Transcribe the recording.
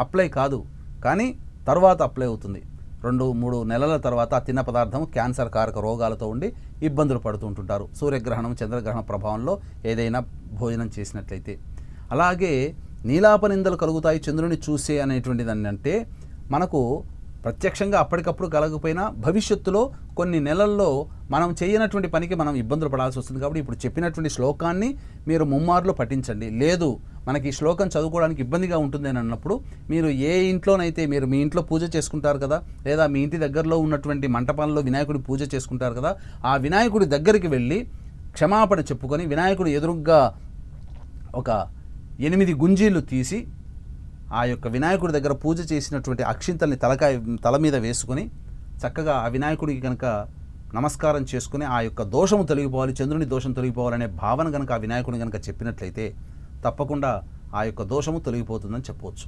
Apply కాదు, కానీ తర్వాత అప్లై అవుతుంది. 2-3 నెలల తర్వాత ఆ తిన్న పదార్థం క్యాన్సర్ కారక రోగాలతో ఉండి ఇబ్బందులు పడుతుంటుంటారు సూర్యగ్రహణం చంద్రగ్రహణ ప్రభావంలో ఏదైనా భోజనం చేసినట్లయితే. అలాగే నీలాప నిందలు కలుగుతాయి చంద్రుని చూసే అనేటువంటిది అంటే మనకు ప్రత్యక్షంగా అప్పటికప్పుడు కలగకపోయినా భవిష్యత్తులో కొన్ని నెలల్లో మనం చేయనటువంటి పనికి మనం ఇబ్బందులు పడాల్సి వస్తుంది. కాబట్టి ఇప్పుడు చెప్పినటువంటి శ్లోకాన్ని మీరు ముమ్మార్లు పఠించండి. లేదు మనకి ఈ శ్లోకం చదువుకోవడానికి ఇబ్బందిగా ఉంటుంది అని అన్నప్పుడు మీరు ఏ ఇంట్లోనైతే మీరు మీ ఇంట్లో పూజ చేసుకుంటారు కదా, లేదా మీ ఇంటి దగ్గరలో ఉన్నటువంటి మంటపంలో వినాయకుడి పూజ చేసుకుంటారు కదా, ఆ వినాయకుడి దగ్గరికి వెళ్ళి క్షమాపణ చెప్పుకొని వినాయకుడి ఎదురుగ్గా ఒక 8 గుంజీలు తీసి ఆ యొక్క వినాయకుడి దగ్గర పూజ చేసినటువంటి అక్షింతల్ని తల మీద వేసుకొని చక్కగా ఆ వినాయకుడికి కనుక నమస్కారం చేసుకుని ఆ యొక్క దోషము తొలగిపోవాలి, చంద్రుని దోషం తొలగిపోవాలనే భావన కనుక ఆ వినాయకుడిని కనుక చెప్పినట్లయితే తప్పకుండా ఆ యొక్క దోషము తొలగిపోతుందని చెప్పవచ్చు.